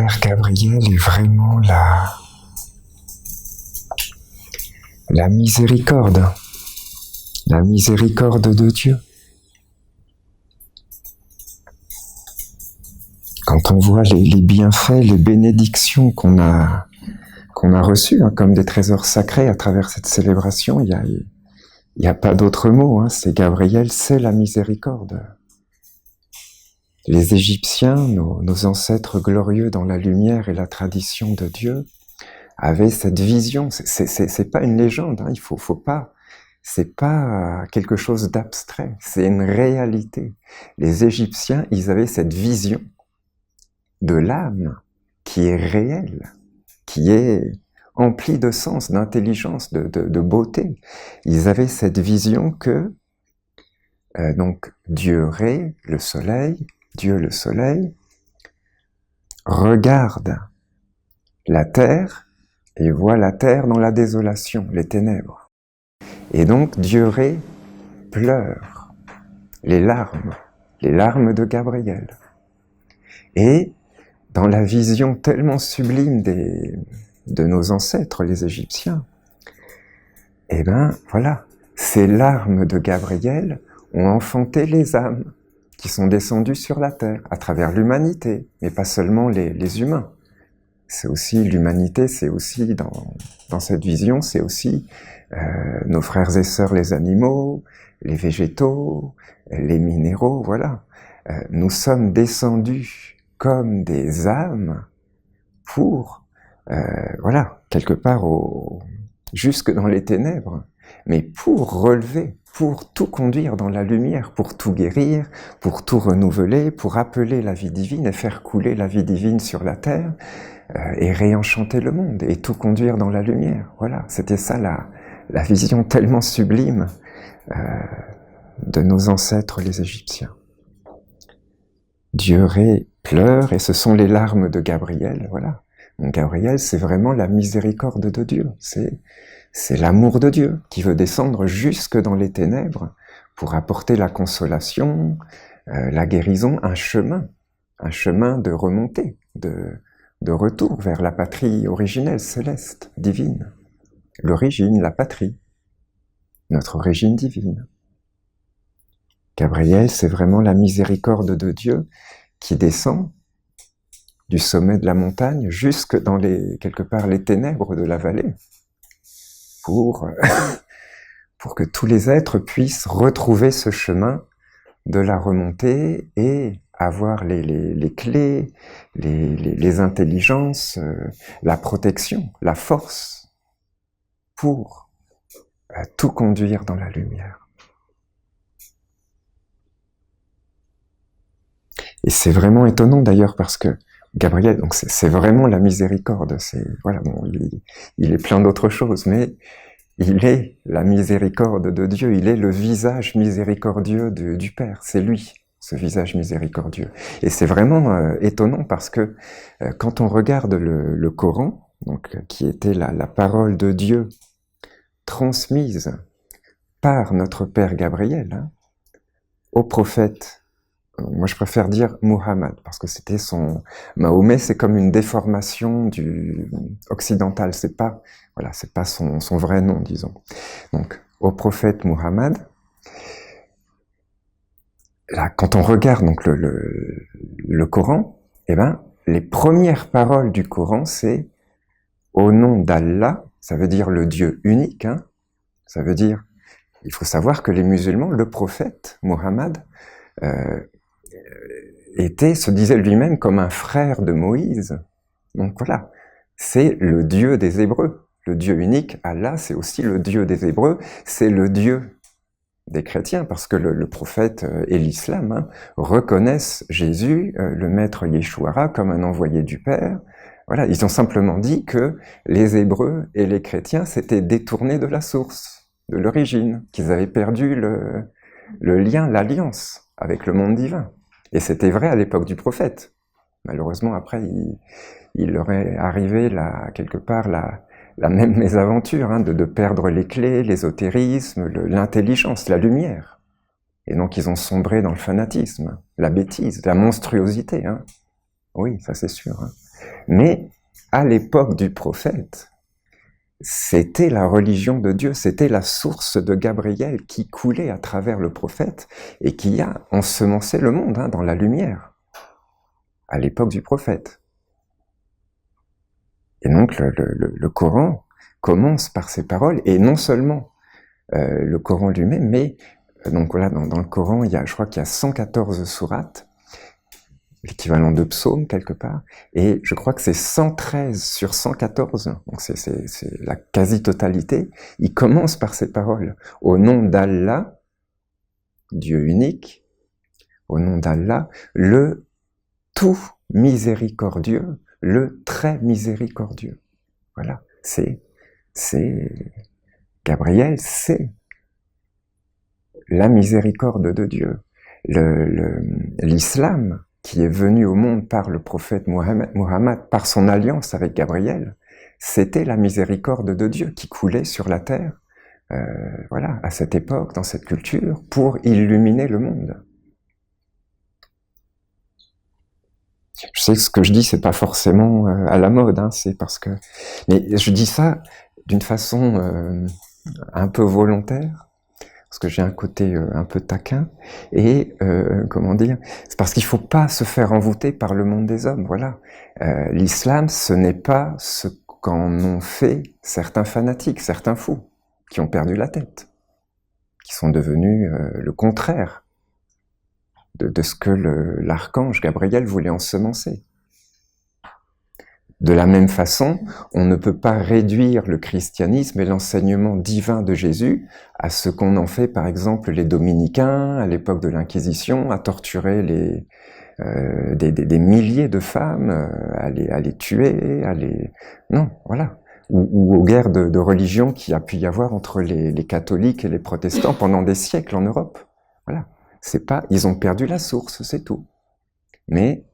Père Gabriel est vraiment la miséricorde de Dieu. Quand on voit les bienfaits, les bénédictions qu'on a reçues comme des trésors sacrés à travers cette célébration, il y a pas d'autre mot. C'est Gabriel, c'est la miséricorde. Les Égyptiens, nos ancêtres glorieux dans la lumière et la tradition de Dieu, avaient cette vision. C'est pas une légende. Il faut pas. C'est pas quelque chose d'abstrait. C'est une réalité. Les Égyptiens, ils avaient cette vision de l'âme qui est réelle, qui est emplie de sens, d'intelligence, de beauté. Ils avaient cette vision que donc Dieu Ré, Dieu le soleil, regarde la terre et voit la terre dans la désolation, les ténèbres. Et donc Dieu Ré pleure les larmes de Gabriel. Et dans la vision tellement sublime de nos ancêtres, les Égyptiens, voilà, ces larmes de Gabriel ont enfanté les âmes qui sont descendues sur la terre à travers l'humanité, mais pas seulement les humains. C'est aussi l'humanité, c'est aussi dans cette vision, c'est aussi nos frères et sœurs les animaux, les végétaux, les minéraux, voilà. Nous sommes descendus comme des âmes pour, voilà, quelque part jusque dans les ténèbres, mais pour relever, pour tout conduire dans la lumière, pour tout guérir, pour tout renouveler, pour appeler la vie divine et faire couler la vie divine sur la terre et réenchanter le monde et tout conduire dans la lumière. Voilà, c'était ça la vision tellement sublime de nos ancêtres les Égyptiens. Dieu Ré pleure et ce sont les larmes de Gabriel, voilà. Donc Gabriel, c'est vraiment la miséricorde de Dieu, c'est l'amour de Dieu qui veut descendre jusque dans les ténèbres pour apporter la consolation, la guérison, un chemin de remontée, de retour vers la patrie originelle, céleste, divine. L'origine, la patrie, notre origine divine. Gabriel, c'est vraiment la miséricorde de Dieu qui descend du sommet de la montagne jusque dans quelque part les ténèbres de la vallée pour que tous les êtres puissent retrouver ce chemin de la remontée et avoir les clés, les intelligences, la protection, la force pour tout conduire dans la lumière. Et c'est vraiment étonnant d'ailleurs parce que Gabriel, donc c'est vraiment la miséricorde. Voilà, bon, il est plein d'autres choses, mais il est la miséricorde de Dieu. Il est le visage miséricordieux du Père. C'est lui, ce visage miséricordieux. Et c'est vraiment étonnant parce que quand on regarde le Coran, donc qui était la parole de Dieu transmise par notre Père Gabriel au prophète. Moi, je préfère dire Muhammad, parce que c'était Mahomet, c'est comme une déformation occidentale, c'est pas son vrai nom, disons. Donc, au prophète Muhammad, là, quand on regarde donc le Coran, les premières paroles du Coran, c'est au nom d'Allah, ça veut dire le Dieu unique, ça veut dire, il faut savoir que les musulmans, le prophète Muhammad, se disait lui-même comme un frère de Moïse. Donc voilà, c'est le Dieu des Hébreux. Le Dieu unique, Allah, c'est aussi le Dieu des Hébreux, c'est le Dieu des chrétiens, parce que le prophète et l'islam reconnaissent Jésus, le maître Yeshua, comme un envoyé du Père. Voilà, ils ont simplement dit que les Hébreux et les chrétiens s'étaient détournés de la source, de l'origine, qu'ils avaient perdu le lien, l'alliance avec le monde divin. Et c'était vrai à l'époque du prophète. Malheureusement, après, il leur est arrivé quelque part la même mésaventure, de perdre les clés, l'ésotérisme, l'intelligence, la lumière. Et donc, ils ont sombré dans le fanatisme, la bêtise, la monstruosité. Oui, ça c'est sûr. Mais à l'époque du prophète, c'était la religion de Dieu, c'était la source de Gabriel qui coulait à travers le prophète et qui a ensemencé le monde dans la lumière, à l'époque du prophète. Et donc le Coran commence par ces paroles, et non seulement le Coran lui-même, mais donc voilà, dans le Coran, je crois qu'il y a 114 sourates, l'équivalent de psaumes quelque part, et je crois que c'est 113 sur 114, donc c'est la quasi-totalité. Il commence par ces paroles. Au nom d'Allah, Dieu unique, au nom d'Allah, le tout miséricordieux, le très miséricordieux. Voilà, c'est Gabriel, c'est la miséricorde de Dieu. L'islam, qui est venu au monde par le prophète Muhammad, par son alliance avec Gabriel, c'était la miséricorde de Dieu qui coulait sur la terre, voilà, à cette époque, dans cette culture, pour illuminer le monde. Je sais que ce que je dis, c'est pas forcément à la mode, c'est parce que... Mais je dis ça d'une façon un peu volontaire, parce que j'ai un côté un peu taquin, et comment dire, c'est parce qu'il faut pas se faire envoûter par le monde des hommes, voilà. L'islam, ce n'est pas ce qu'en ont fait certains fanatiques, certains fous, qui ont perdu la tête, qui sont devenus le contraire de ce que l'archange Gabriel voulait ensemencer. De la même façon, on ne peut pas réduire le christianisme et l'enseignement divin de Jésus à ce qu'on en fait, par exemple, les dominicains à l'époque de l'Inquisition, à torturer des milliers de femmes, à les tuer, Non, voilà. Ou aux guerres de religion qu'il y a pu y avoir entre les catholiques et les protestants pendant des siècles en Europe. Voilà. Ils ont perdu la source, c'est tout. Mais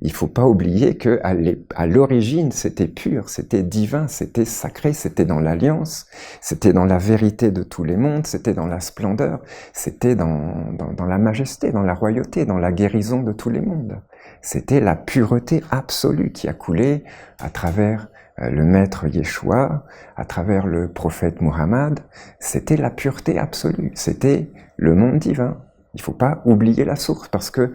il faut pas oublier que à l'origine, c'était pur, c'était divin, c'était sacré, c'était dans l'alliance, c'était dans la vérité de tous les mondes, c'était dans la splendeur, c'était dans la majesté, dans la royauté, dans la guérison de tous les mondes. C'était la pureté absolue qui a coulé à travers le maître Yeshua, à travers le prophète Muhammad. C'était la pureté absolue, c'était le monde divin. Il faut pas oublier la source, parce que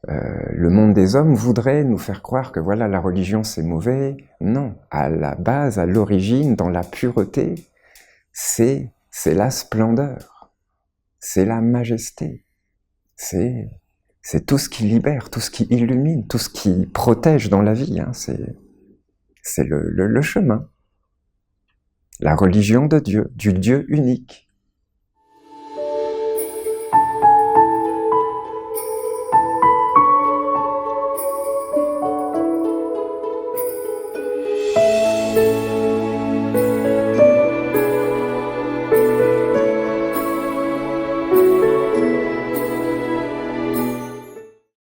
le monde des hommes voudrait nous faire croire que voilà, la religion c'est mauvais. Non, à la base, à l'origine, dans la pureté, c'est la splendeur, c'est la majesté, c'est tout ce qui libère, tout ce qui illumine, tout ce qui protège dans la vie. C'est le chemin, la religion de Dieu, du Dieu unique.